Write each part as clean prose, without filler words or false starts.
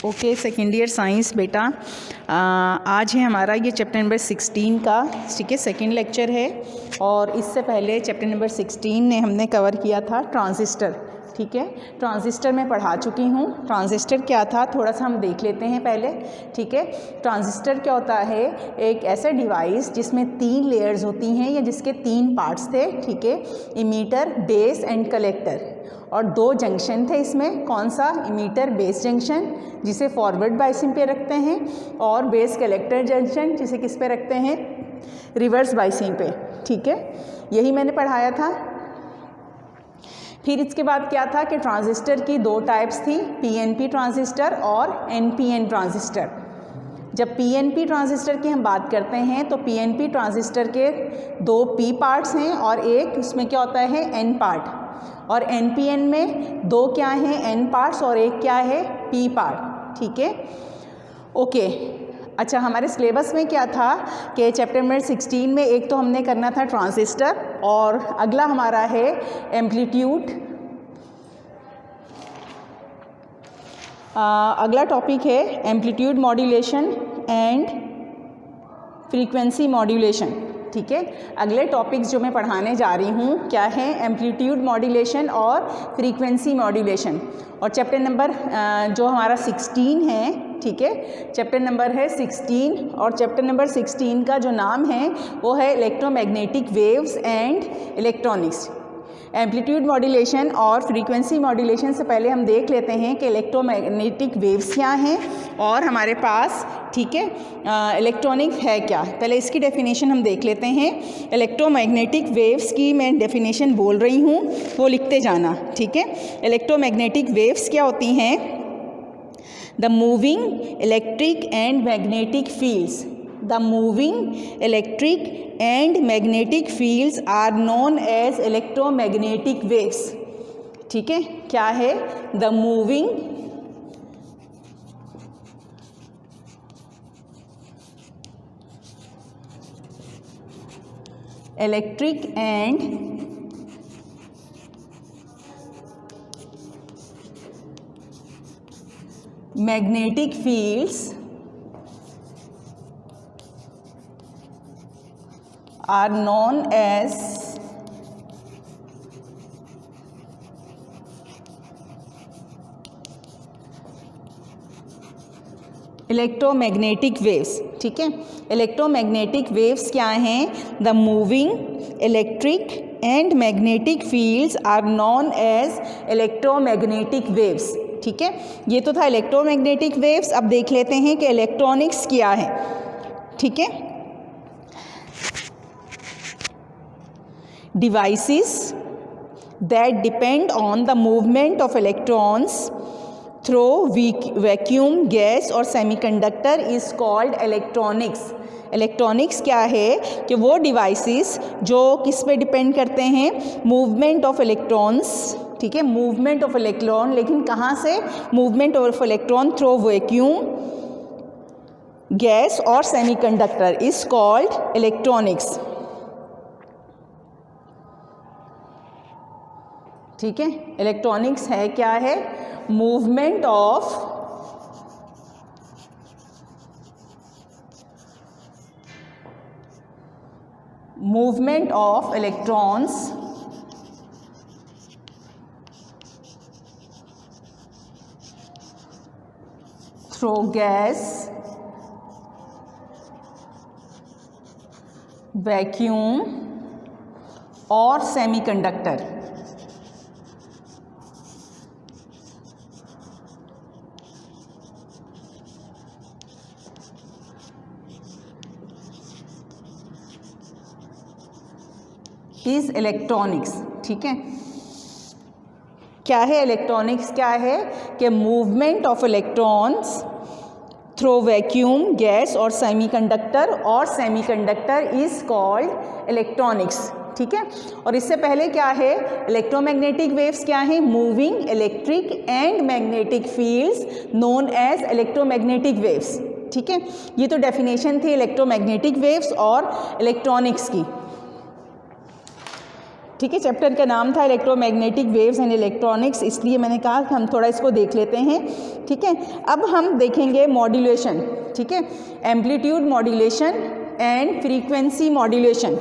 Okay second year science बेटा, आज है हमारा ये चैप्टर नंबर 16 का, ठीक है, सेकेंड लेक्चर है। और इससे पहले चैप्टर नंबर 16 ने हमने कवर किया था ट्रांजिस्टर, ठीक है। ट्रांजिस्टर मैं पढ़ा चुकी हूँ। ट्रांजिस्टर क्या था थोड़ा सा हम देख लेते हैं पहले, ठीक है। ट्रांजिस्टर क्या होता है, एक ऐसा डिवाइस जिसमें 3 लेयर्स होती हैं या जिसके 3 पार्ट्स थे, ठीक है। इमीटर, बेस एंड कलेक्टर, और 2 जंक्शन थे इसमें। कौन सा? इमीटर बेस जंक्शन जिसे फॉरवर्ड बायसिंग पे रखते हैं, और बेस कलेक्टर जंक्शन जिसे किस पे रखते हैं, रिवर्स बायसिंग पे, ठीक है। यही मैंने पढ़ाया था। फिर इसके बाद क्या था कि ट्रांजिस्टर की 2 टाइप्स थी, पीएनपी ट्रांजिस्टर और एनपीएन ट्रांजिस्टर। जब पीएनपी ट्रांजिस्टर की हम बात करते हैं तो पीएनपी ट्रांजिस्टर के 2 पी पार्ट्स हैं और एक उसमें क्या होता है, एन पार्ट। और एनपीएन में 2 क्या हैं, एन पार्ट्स, और एक क्या है, पी पार्ट, ठीक है। ओके, अच्छा, हमारे सिलेबस में क्या था कि चैप्टर नंबर 16 में एक तो हमने करना था ट्रांजिस्टर, और अगला हमारा है एम्पलीट्यूड। अगला टॉपिक है amplitude modulation and frequency modulation, ठीक है। अगले टॉपिक्स जो मैं पढ़ाने जा रही हूँ क्या है, एम्पलीट्यूड मॉड्यूलेशन और फ्रीक्वेंसी मॉड्यूलेशन। और चैप्टर नंबर जो हमारा 16 है, ठीक है, चैप्टर नंबर है 16, और चैप्टर नंबर 16 का जो नाम है वो है electromagnetic waves and electronics. Amplitude modulation और फ्रीक्वेंसी मॉड्यूलेशन से पहले हम देख लेते हैं कि इलेक्ट्रोमैग्नेटिक वेव्स क्या हैं और हमारे पास, ठीक है, इलेक्ट्रॉनिक है क्या। पहले इसकी डेफिनेशन हम देख लेते हैं। इलेक्ट्रोमैग्नेटिक वेव्स की मैं डेफिनेशन बोल रही हूँ, वो लिखते जाना, ठीक है। इलेक्ट्रोमैग्नेटिक वेव्स क्या होती हैं? The moving electric and magnetic fields, the moving electric and magnetic fields are known as electromagnetic waves, ठीक है। क्या है? the moving electric and magnetic fields are known as electromagnetic waves, ठीक है। इलेक्ट्रोमैग्नेटिक वेव्स क्या हैं? The moving electric and magnetic fields are known as electromagnetic waves, ठीक है। ये तो था इलेक्ट्रोमैग्नेटिक वेव्स। अब देख लेते हैं कि इलेक्ट्रॉनिक्स क्या है, ठीक है। Devices that depend on the movement of electrons through vacuum, gas और semiconductor is called electronics. Electronics क्या है कि वो डिवाइसेस जो किस पे डिपेंड करते हैं, मूवमेंट ऑफ इलेक्ट्रॉन्स, ठीक है, मूवमेंट ऑफ इलेक्ट्रॉन, लेकिन कहाँ से? Movement of electron through vacuum, gas और सेमीकंडक्टर इज कॉल्ड इलेक्ट्रॉनिक्स, ठीक है। इलेक्ट्रॉनिक्स है क्या है? Movement of electrons through gas, vacuum और सेमीकंडक्टर। इज इलेक्ट्रॉनिक्स, ठीक है। क्या है इलेक्ट्रॉनिक्स? क्या है कि movement of electrons through vacuum, gas और सेमीकंडक्टर इज कॉल्ड इलेक्ट्रॉनिक्स, ठीक है। और इससे पहले क्या है, इलेक्ट्रोमैग्नेटिक वेव्स क्या है? Moving electric and magnetic fields known as electromagnetic waves, ठीक है। ये तो डेफिनेशन थी इलेक्ट्रोमैग्नेटिक वेव्स और इलेक्ट्रॉनिक्स की। ठीक है, चैप्टर का नाम था इलेक्ट्रोमैग्नेटिक वेव्स एंड इलेक्ट्रॉनिक्स, इसलिए मैंने कहा कि हम थोड़ा इसको देख लेते हैं। ठीक है, अब हम देखेंगे मॉड्यूलेशन। ठीक है, amplitude modulation and frequency modulation.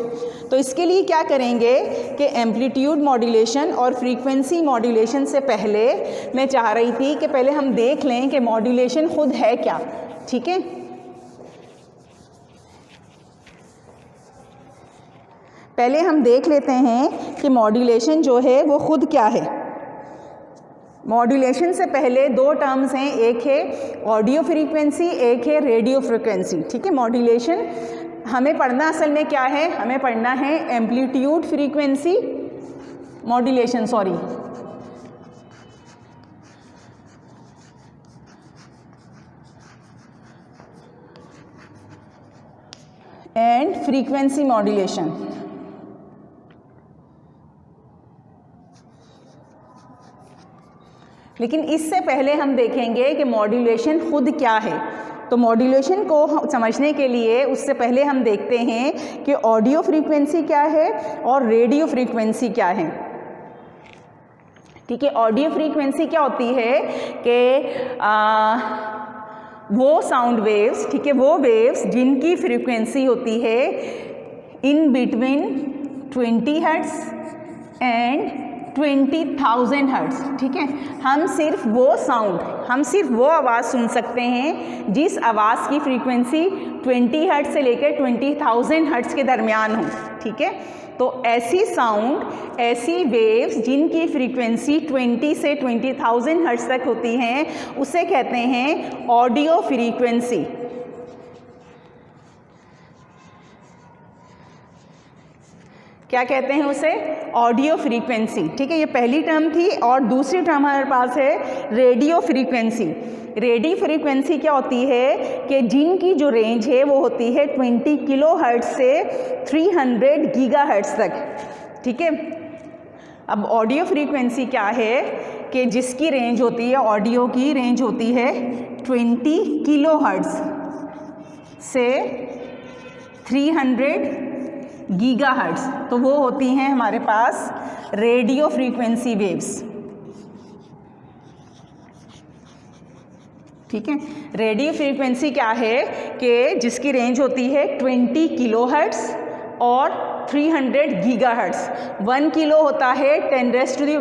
तो इसके लिए क्या करेंगे कि एम्पलीट्यूड मॉड्यूलेशन और फ्रीक्वेंसी मॉड्यूलेशन से पहले मैं चाह रही थी कि पहले हम देख लें कि मॉड्यूलेशन खुद है क्या। ठीक है, पहले हम देख लेते हैं कि मॉड्यूलेशन जो है वो खुद क्या है। मॉड्यूलेशन से पहले दो टर्म्स हैं, एक है ऑडियो फ्रीक्वेंसी, एक है रेडियो फ्रीक्वेंसी। ठीक है, मॉड्यूलेशन हमें पढ़ना असल में क्या है, हमें पढ़ना है amplitude frequency modulation, sorry, and frequency modulation. लेकिन इससे पहले हम देखेंगे कि मॉड्यूलेशन खुद क्या है। तो मॉड्यूलेशन को समझने के लिए उससे पहले हम देखते हैं कि ऑडियो फ्रीक्वेंसी क्या है और रेडियो फ्रीक्वेंसी क्या है। ठीक है, ऑडियो फ्रीक्वेंसी क्या होती है कि वो साउंड वेव्स, ठीक है, वो वेव्स जिनकी फ्रीक्वेंसी होती है in between 20 hertz and 20,000 hertz. ठीक है, हम सिर्फ वो आवाज़ सुन सकते हैं जिस आवाज़ की फ्रीक्वेंसी 20 हर्ट्ज से लेकर 20,000 हर्ट्ज के दरमियान हो। ठीक है, तो ऐसी साउंड, ऐसी वेव्स जिनकी फ्रीक्वेंसी 20 से 20,000 हर्ट्ज तक होती हैं, उसे कहते हैं ऑडियो फ्रीक्वेंसी। क्या कहते हैं उसे? Audio frequency. ठीक है, ये पहली टर्म थी। और दूसरी टर्म हमारे पास है रेडियो फ्रीक्वेंसी। रेडियो फ्रीक्वेंसी क्या होती है कि जिनकी जो रेंज है वो होती है 20 किलो हर्ट्ज से 300 गीगा हर्ट्ज तक। ठीक है, अब ऑडियो फ्रीक्वेंसी क्या है कि जिसकी रेंज होती है, ऑडियो की रेंज होती है 20 किलो हर्ट्ज से 300 गीगा हर्ट्ज, तो वो होती हैं हमारे पास रेडियो फ्रीक्वेंसी वेव्स। ठीक है, रेडियो फ्रीक्वेंसी क्या है कि जिसकी रेंज होती है 20 किलो हर्ट्ज और 300 गीगा हर्ट्ज। 1 किलो होता है 10 to the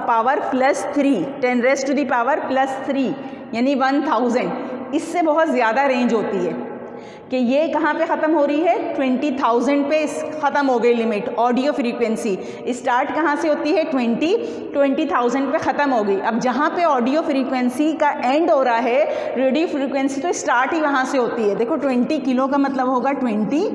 power plus 3, 10 to the power plus 3 यानी 1000। इससे बहुत ज़्यादा रेंज होती है कि ये कहाँ पे ख़त्म हो रही है, 20,000 पे ख़त्म हो गई लिमिट। ऑडियो फ्रीक्वेंसी स्टार्ट कहाँ से होती है, 20,000 पे ख़त्म हो गई। अब जहाँ पे ऑडियो फ्रीक्वेंसी का एंड हो रहा है, रेडियो फ्रीक्वेंसी तो स्टार्ट ही वहाँ से होती है। देखो 20 किलो का मतलब होगा 20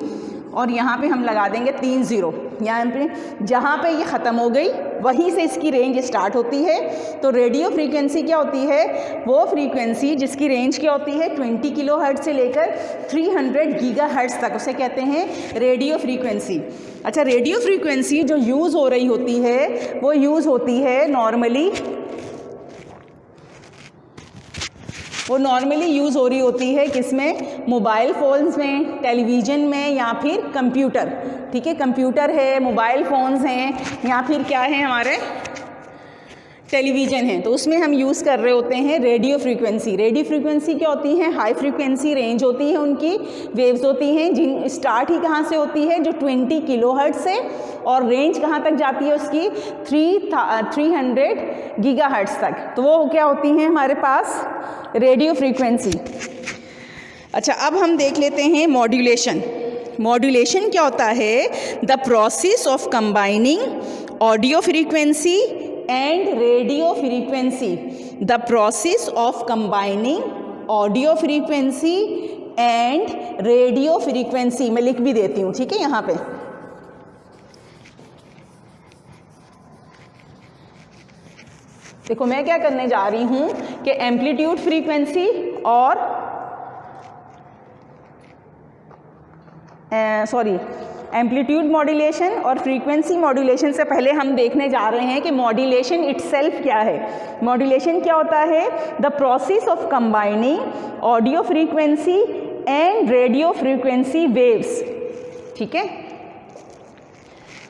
और यहाँ पे हम लगा देंगे 3 0, यहाँ पे जहाँ पे ये ख़त्म हो गई वहीं से इसकी रेंज स्टार्ट होती है। तो रेडियो फ्रीक्वेंसी क्या होती है, वो फ्रीक्वेंसी जिसकी रेंज क्या होती है 20 किलो हर्ट्ज से लेकर 300 गीगा हर्ट्ज तक, उसे कहते हैं रेडियो फ्रीक्वेंसी। अच्छा, रेडियो फ्रीक्वेंसी जो यूज़ हो रही होती है वो यूज़ होती है नॉर्मली यूज़ हो रही होती है किसमें, मोबाइल फ़ोन्स में, टेलीविज़न में या फिर कंप्यूटर। ठीक है, कंप्यूटर है, मोबाइल फ़ोन्स हैं या फिर क्या है हमारे टेलीविज़न है, तो उसमें हम यूज़ कर रहे होते हैं रेडियो फ्रीक्वेंसी। रेडियो फ्रीक्वेंसी क्या होती है, हाई फ्रीक्वेंसी रेंज होती है, उनकी वेव्स होती हैं जिन स्टार्ट ही कहाँ से होती है, जो 20 किलो हर्ट्ज से, और रेंज कहाँ तक जाती है उसकी 300 गीगा हर्ट्ज तक। तो वो क्या होती हैं हमारे पास रेडियो फ्रीक्वेंसी। अच्छा, अब हम देख लेते हैं मॉड्यूलेशन। मॉड्यूलेशन क्या होता है, the process of combining audio frequency and radio frequency. The process of combining audio frequency and radio frequency, मैं लिख भी देती हूँ। ठीक है, यहाँ पे देखो मैं क्या करने जा रही हूँ कि एम्पलीट्यूड फ्रीक्वेंसी और एम्पलीट्यूड मॉड्यूलेशन और फ्रीक्वेंसी मॉड्यूलेशन से पहले हम देखने जा रहे हैं कि मॉड्यूलेशन इटसेल्फ क्या है। मॉड्यूलेशन क्या होता है, the process of combining audio frequency and radio frequency waves. ठीक है,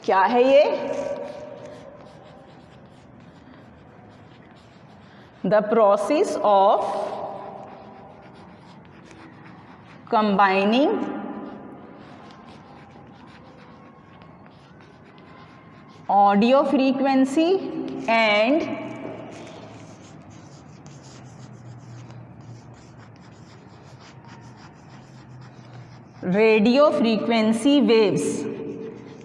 क्या है ये, the process of combining audio frequency and radio frequency waves.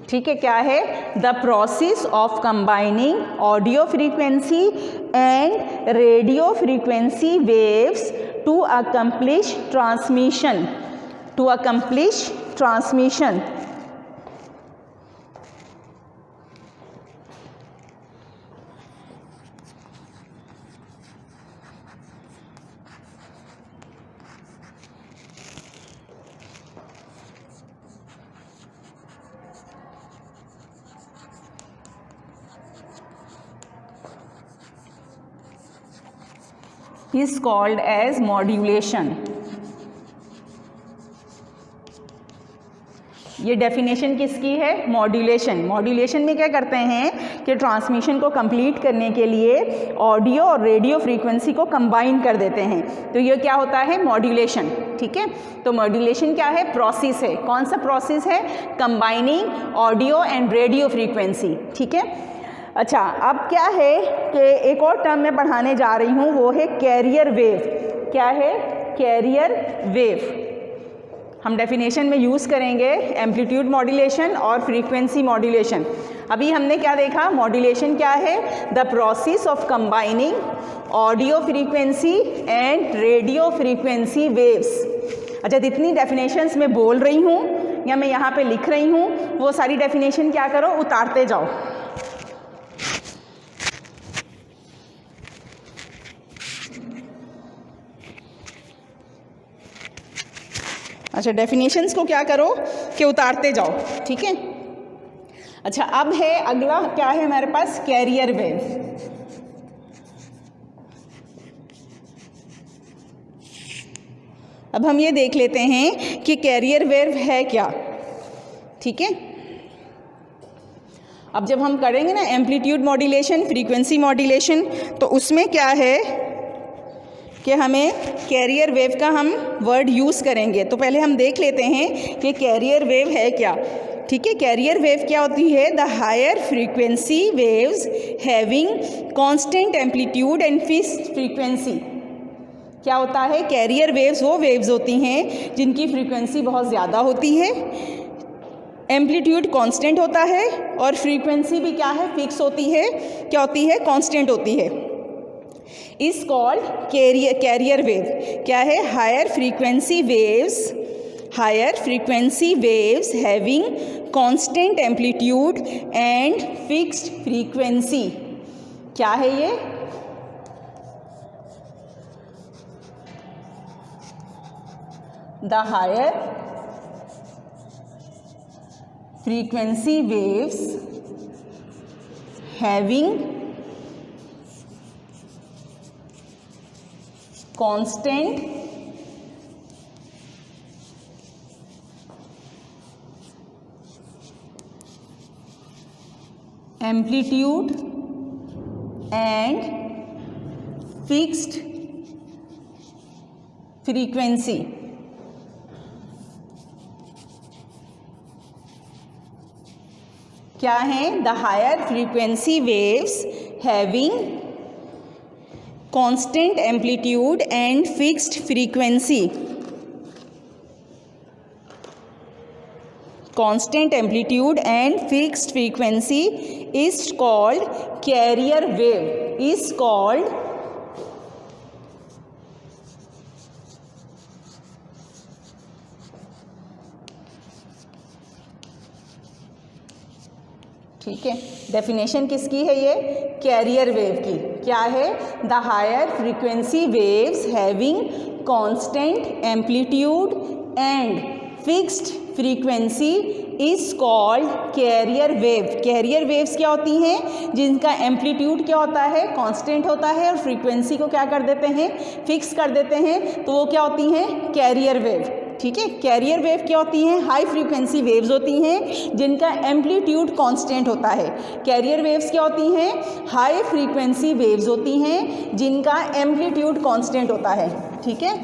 ठीक है, क्या है? The process of combining audio frequency and radio frequency waves to accomplish transmission, to accomplish transmission. is called as modulation। ये डेफिनेशन किसकी है? Modulation. Modulation में क्या करते हैं कि ट्रांसमिशन को कंप्लीट करने के लिए ऑडियो और रेडियो फ्रीक्वेंसी को कंबाइन कर देते हैं, तो ये क्या होता है? मॉड्यूलेशन। ठीक है, तो मॉड्यूलेशन क्या है? प्रोसेस है। कौन सा प्रोसेस है? Combining audio and radio frequency. ठीक है, अच्छा, अब क्या है कि एक और टर्म मैं पढ़ाने जा रही हूँ, वो है कैरियर वेव। क्या है? Carrier wave. हम डेफिनेशन में यूज़ करेंगे एम्पलीट्यूड मॉड्यूलेशन और फ्रीक्वेंसी मॉड्यूलेशन। अभी हमने क्या देखा? मॉड्यूलेशन क्या है? The process of combining audio frequency and radio frequency waves. अच्छा, जितनी डेफिनेशंस मैं बोल रही हूँ या मैं यहाँ पे लिख रही हूँ, वो सारी डेफिनेशन क्या करो? उतारते जाओ। अच्छा, डेफिनेशंस को क्या करो कि उतारते जाओ। ठीक है, अच्छा, अब है अगला क्या है हमारे पास? Carrier wave. अब हम ये देख लेते हैं कि कैरियर वेव है क्या। ठीक है, अब जब हम करेंगे ना एम्पलीट्यूड मॉड्यूलेशन, फ्रीक्वेंसी मॉड्यूलेशन, तो उसमें क्या है कि हमें कैरियर वेव का हम वर्ड यूज़ करेंगे। तो पहले हम देख लेते हैं कि कैरियर वेव है क्या। ठीक है, कैरियर वेव क्या होती है? The higher frequency waves having constant amplitude and fixed frequency. क्या होता है? कैरियर वेव्स वो वेव्स होती हैं जिनकी फ्रीक्वेंसी बहुत ज़्यादा होती है, एम्पलीट्यूड कांस्टेंट होता है और फ्रीक्वेंसी भी क्या है? फिक्स होती है। क्या होती है? कांस्टेंट होती है। Is called carrier wave. क्या है? Higher frequency waves having constant amplitude and fixed frequency. क्या है ये? The higher frequency waves having constant amplitude and fixed frequency। क्या है? The higher frequency waves having constant amplitude and fixed frequency। constant amplitude and fixed frequency is called carrier wave। is called ठीक है, definition किसकी है ये? Carrier wave की। क्या है? The higher frequency waves having constant amplitude and fixed frequency is called carrier wave. Carrier waves क्या होती हैं? जिनका एम्पलीट्यूड क्या होता है? कांस्टेंट होता है, और फ्रीक्वेंसी को क्या कर देते हैं? फिक्स कर देते हैं, तो वो क्या होती हैं? Career wave. ठीक है। कैरियर वेव क्या होती हैं? हाई फ्रीक्वेंसी वेव्स होती हैं जिनका एम्पलीट्यूड कांस्टेंट होता है। कैरियर वेव्स क्या होती हैं? हाई फ्रीक्वेंसी वेव्स होती हैं जिनका एम्पलीट्यूड कांस्टेंट होता है, ठीक है।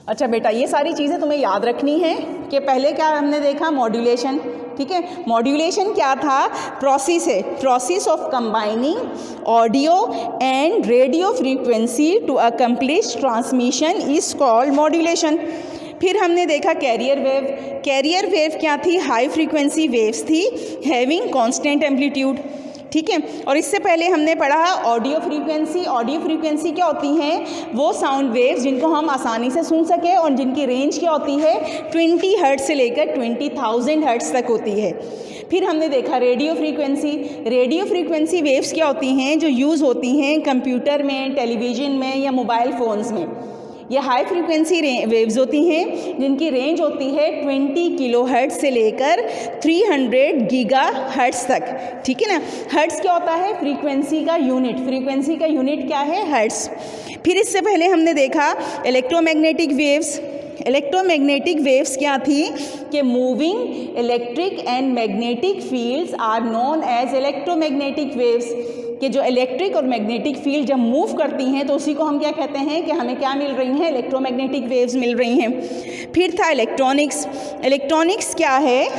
अच्छा बेटा, ये सारी चीज़ें तुम्हें याद रखनी है कि पहले क्या हमने देखा? मॉड्यूलेशन, ठीक है। मॉड्यूलेशन क्या था? प्रोसेस है, process of combining audio and radio frequency to accomplish transmission is called modulation. फिर हमने देखा कैरियर वेव। कैरियर वेव क्या थी? हाई फ्रीक्वेंसी वेव्स थी हैविंग कांस्टेंट एम्पलीट्यूड, ठीक है। और इससे पहले हमने पढ़ा ऑडियो फ्रीक्वेंसी। ऑडियो फ्रीक्वेंसी क्या होती हैं? वो साउंड वेव्स जिनको हम आसानी से सुन सकें और जिनकी रेंज क्या होती है? 20 हर्ट्ज से लेकर 20,000 हर्ट्ज तक होती है। फिर हमने देखा radio frequency. Radio frequency waves क्या होती हैं? जो यूज़ होती हैं कंप्यूटर में, टेलीविज़न में या मोबाइल फ़ोन्स में। ये हाई फ्रीक्वेंसी वेव्स होती हैं जिनकी रेंज होती है 20 किलो हर्ट्ज से लेकर 300 गीगा हर्ट्ज तक, ठीक है ना। हर्ट्ज क्या होता है? फ्रीक्वेंसी का यूनिट। फ्रीक्वेंसी का यूनिट क्या है? हर्ट्ज। फिर इससे पहले हमने देखा इलेक्ट्रोमैग्नेटिक वेव्स। इलेक्ट्रोमैग्नेटिक वेव्स क्या थी? कि moving electric and magnetic fields are known as electromagnetic waves. कि जो इलेक्ट्रिक और मैग्नेटिक फील्ड जब मूव करती हैं तो उसी को हम क्या कहते हैं? कि हमें क्या मिल रही हैं? इलेक्ट्रोमैग्नेटिक वेव्स मिल रही हैं। फिर था इलेक्ट्रॉनिक्स। इलेक्ट्रॉनिक्स क्या है?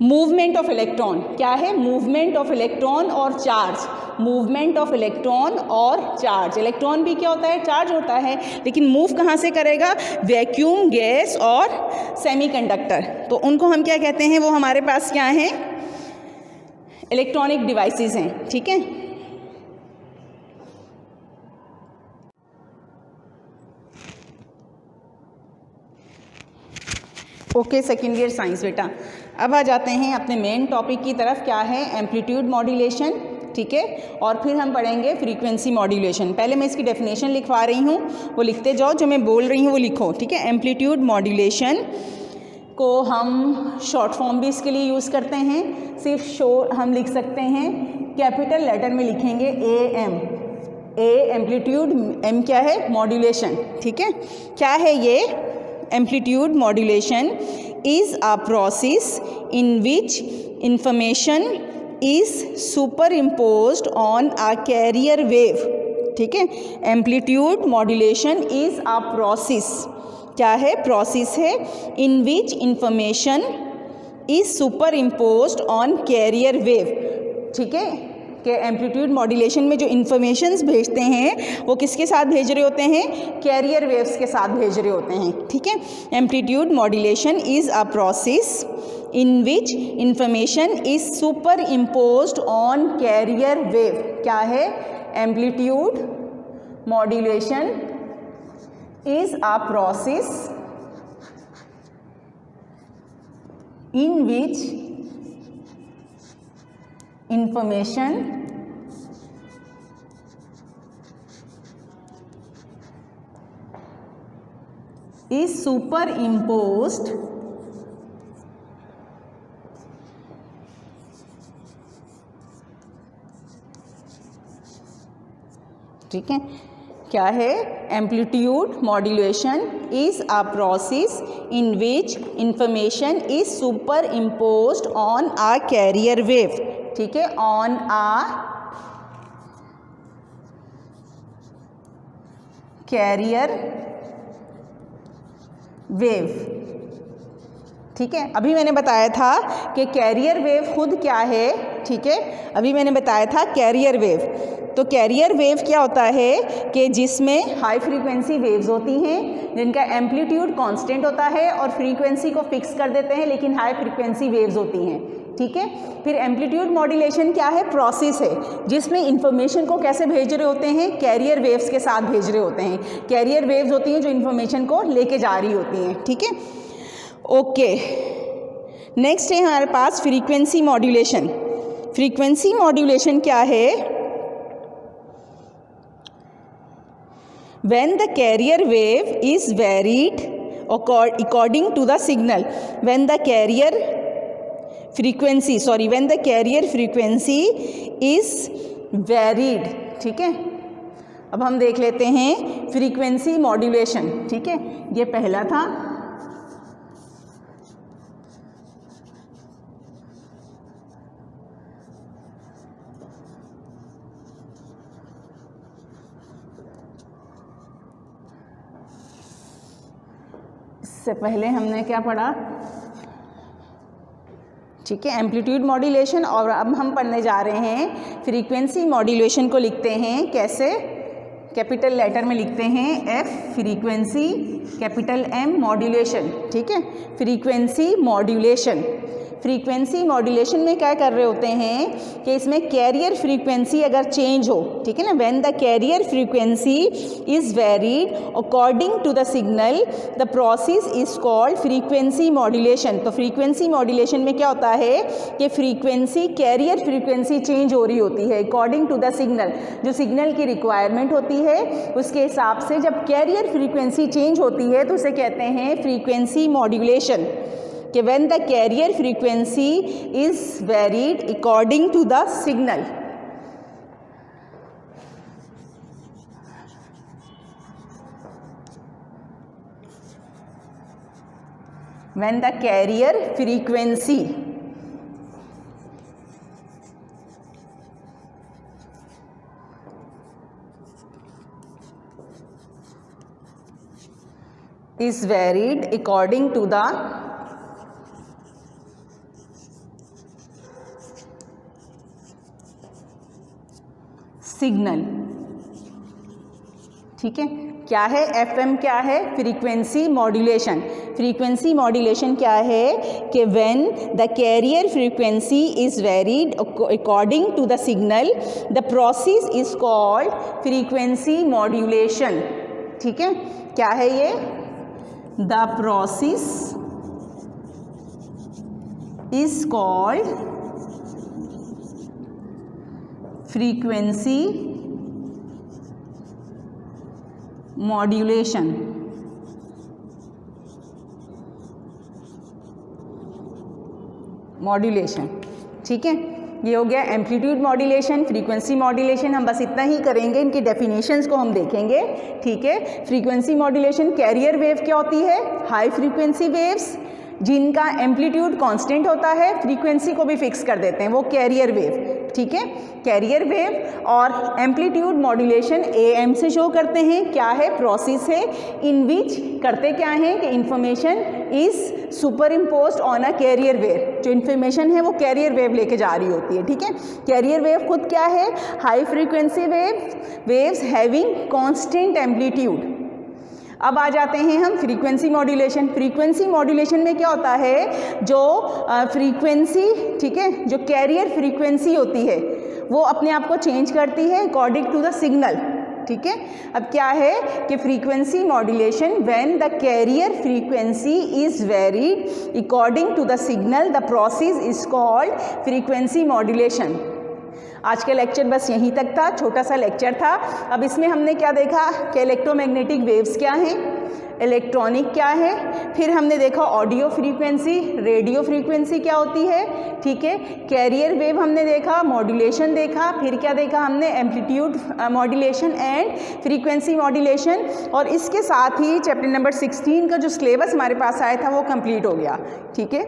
Movement of electron. क्या है? मूवमेंट ऑफ इलेक्ट्रॉन और चार्ज। मूवमेंट ऑफ इलेक्ट्रॉन और चार्ज। इलेक्ट्रॉन भी क्या होता है? चार्ज होता है, लेकिन मूव कहाँ से करेगा? वैक्यूम, गैस और सेमीकंडक्टर। तो उनको हम क्या कहते हैं? वो हमारे पास क्या हैं? इलेक्ट्रॉनिक डिवाइसेस हैं, ठीक है। ओके, सेकेंड ईयर साइंस बेटा। अब आ जाते हैं अपने मेन टॉपिक की तरफ। क्या है? एम्पलीट्यूड मॉड्यूलेशन, ठीक है। और फिर हम पढ़ेंगे फ्रीक्वेंसी मॉड्यूलेशन। पहले मैं इसकी डेफिनेशन लिखवा रही हूँ, वो लिखते जाओ, जो मैं बोल रही हूँ वो लिखो, ठीक है। एम्पलीट्यूड मॉड्यूलेशन को हम शॉर्ट फॉर्म भी इसके लिए यूज़ करते हैं। सिर्फ हम लिख सकते हैं, कैपिटल लेटर में लिखेंगे AM। ए एम्पलीट्यूड, M क्या है? मॉड्यूलेशन, ठीक है। क्या है ये? Amplitude modulation is a process in which information is superimposed on a carrier wave, ठीक है। Amplitude modulation is a process. क्या है? प्रोसेस है in which information is superimposed on carrier wave, ठीक है। कि एम्पलीट्यूड मॉड्यूलेशन में जो इन्फॉर्मेशंस भेजते हैं वो किसके साथ भेज रहे होते हैं? कैरियर वेव्स के साथ भेज रहे होते हैं, ठीक है। Amplitude modulation is a process in which information is superimposed on carrier wave. क्या है? Amplitude modulation is a process in which information is superimposed ठीक है। क्या है? Amplitude modulation is a process in which information is superimposed on a carrier wave, ठीक है। On a carrier wave, ठीक है। अभी मैंने बताया था कि कैरियर वेव खुद क्या है, ठीक है। अभी मैंने बताया था कैरियर वेव। तो कैरियर वेव क्या होता है कि जिसमें हाई फ्रीक्वेंसी वेव्स होती हैं जिनका एम्पलीट्यूड कांस्टेंट होता है और फ्रीक्वेंसी को फिक्स कर देते हैं, लेकिन हाई फ्रीक्वेंसी वेव्स होती हैं, ठीक है। फिर एम्पलीट्यूड मॉड्यूलेशन क्या है? प्रोसेस है जिसमें इंफॉर्मेशन को कैसे भेज रहे होते हैं? कैरियर वेव्स के साथ भेज रहे होते हैं। कैरियर वेव्स होती हैं जो इन्फॉर्मेशन को लेके जा रही होती हैं, ठीक है। ओके, नेक्स्ट है हमारे पास फ्रीक्वेंसी मॉड्यूलेशन। फ्रीक्वेंसी मॉड्यूलेशन क्या है? When the carrier wave is varied according to the signal, when the carrier frequency is varied. ठीक है, अब हम देख लेते हैं फ्रीक्वेंसी मॉड्यूलेशन। ठीक है, ये पहला था। इससे पहले हमने क्या पढ़ा? ठीक है, एम्पलीट्यूड मॉड्यूलेशन। और अब हम पढ़ने जा रहे हैं फ्रीक्वेंसी मॉड्यूलेशन को लिखते हैं कैसे? कैपिटल लेटर में लिखते हैं F frequency, capital M modulation. ठीक है, फ्रीक्वेंसी मॉड्यूलेशन। फ्रीक्वेंसी मॉड्यूलेशन में क्या कर रहे होते हैं कि इसमें कैरियर फ्रीक्वेंसी अगर चेंज हो, ठीक है ना, when the carrier frequency is varied according to the signal the process is called frequency modulation. तो फ्रीक्वेंसी मॉड्यूलेशन में क्या होता है कि फ्रीक्वेंसी, कैरियर फ्रीक्वेंसी चेंज हो रही होती है अकॉर्डिंग टू द सिग्नल। जो सिग्नल की रिक्वायरमेंट होती है उसके हिसाब से जब कैरियर फ्रीक्वेंसी चेंज होती है तो उसे कहते हैं फ्रीक्वेंसी मॉड्यूलेशन। कि when the carrier frequency is varied according to the signal, when the carrier frequency is varied according to the signal. ठीक है, क्या है एफएम? क्या है? Frequency modulation. फ्रीक्वेंसी मॉड्यूलेशन क्या है कि when the carrier frequency is varied according to the signal the process is called frequency modulation. ठीक है, क्या है ये? The process is called frequency modulation. Modulation. ठीक है, ये हो गया एम्पलीट्यूड मॉड्यूलेशन, फ्रीक्वेंसी मॉड्यूलेशन। हम बस इतना ही करेंगे, इनकी डेफिनेशंस को हम देखेंगे। ठीक है, फ्रीक्वेंसी मॉड्यूलेशन, कैरियर वेव क्या होती है? हाई फ्रीक्वेंसी वेव्स जिनका एम्पलीट्यूड कांस्टेंट होता है, फ्रीक्वेंसी को भी फिक्स कर देते हैं, वो कैरियर वेव। ठीक है, कैरियर वेव। और एम्पलीट्यूड मॉड्यूलेशन एएम से शो करते हैं। क्या है? प्रोसेस है इन विच करते क्या हैं कि information is superimposed on a carrier wave. जो इन्फॉर्मेशन है वो कैरियर वेव लेके जा रही होती है। ठीक है, कैरियर वेव खुद क्या है? High frequency waves having constant amplitude. अब आ जाते हैं हम फ्रीक्वेंसी मॉड्यूलेशन। फ्रीक्वेंसी मॉड्यूलेशन में क्या होता है? जो फ्रीक्वेंसी, ठीक है, जो कैरियर फ्रीक्वेंसी होती है वो अपने आप को चेंज करती है अकॉर्डिंग टू द सिग्नल। ठीक है, अब क्या है कि frequency modulation when the carrier frequency is varied according to the signal the process is called frequency modulation. आज का लेक्चर बस यहीं तक था, छोटा सा लेक्चर था। अब इसमें हमने क्या देखा कि इलेक्ट्रोमैग्नेटिक वेव्स क्या हैं, इलेक्ट्रॉनिक क्या है, फिर हमने देखा ऑडियो फ्रीक्वेंसी, रेडियो फ्रीक्वेंसी क्या होती है। ठीक है, कैरियर वेव हमने देखा, मॉड्यूलेशन देखा, फिर क्या देखा हमने? Amplitude modulation and frequency modulation. और इसके साथ ही चैप्टर नंबर 16 का जो सिलेबस हमारे पास आया था वो कंप्लीट हो गया। ठीक है,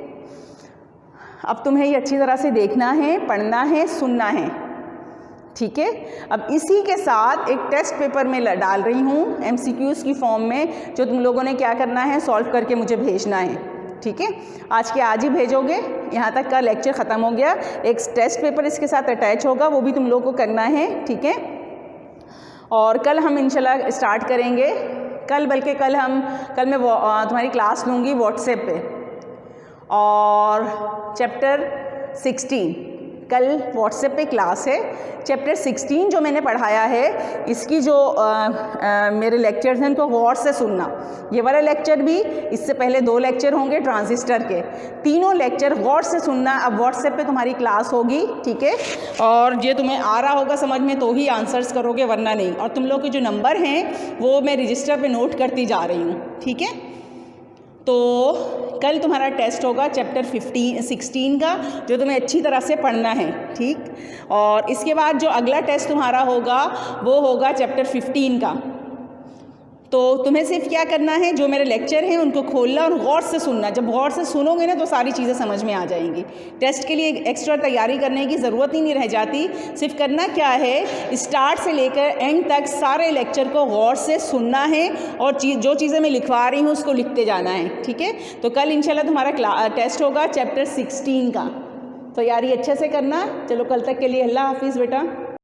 अब तुम्हें ये अच्छी तरह से देखना है, पढ़ना है, सुनना है। ठीक है, अब इसी के साथ एक टेस्ट पेपर में डाल रही हूँ एमसीक्यूज़ की फॉर्म में, जो तुम लोगों ने क्या करना है? सॉल्व करके मुझे भेजना है। ठीक है, आज के आज ही भेजोगे। यहाँ तक का लेक्चर ख़त्म हो गया। एक टेस्ट पेपर इसके साथ अटैच होगा, वो भी तुम लोगों को करना है। ठीक है, और कल हम इंशाल्लाह स्टार्ट करेंगे। कल मैं तुम्हारी क्लास लूँगी व्हाट्सएप पे। और चैप्टर 16 कल व्हाट्सएप पे क्लास है। चैप्टर 16 जो मैंने पढ़ाया है, इसकी जो मेरे लेक्चर्स हैं उनको गौर से सुनना। ये वाला लेक्चर भी, इससे पहले 2 लेक्चर होंगे ट्रांजिस्टर के, तीनों लेक्चर गौर से सुनना। अब व्हाट्सएप पे तुम्हारी क्लास होगी। ठीक है, और ये तुम्हें आ रहा होगा समझ में तो ही आंसर्स करोगे, वरना नहीं। और तुम लोग के जो नंबर हैं वो मैं रजिस्टर पे नोट करती जा रही हूँ। ठीक है, तो कल तुम्हारा टेस्ट होगा चैप्टर 16 का, जो तुम्हें अच्छी तरह से पढ़ना है, ठीक। और इसके बाद जो अगला टेस्ट तुम्हारा होगा वो होगा चैप्टर 15 का। तो तुम्हें सिर्फ क्या करना है, जो मेरे लेक्चर हैं उनको खोलना और गौर से सुनना। जब गौर से सुनोगे ना तो सारी चीज़ें समझ में आ जाएंगी। टेस्ट के लिए एक्स्ट्रा तैयारी करने की ज़रूरत ही नहीं रह जाती। सिर्फ करना क्या है, स्टार्ट से लेकर एंड तक सारे लेक्चर को गौर से सुनना है और जो चीज़ें मैं लिखवा रही हूँ उसको लिखते जाना है, ठीक है। तो कल इंशाल्लाह तुम्हारा टेस्ट होगा चैप्टर 16 का। तैयारी अच्छे से करना। चलो कल तक के लिए अल्लाह हाफिज़ बेटा।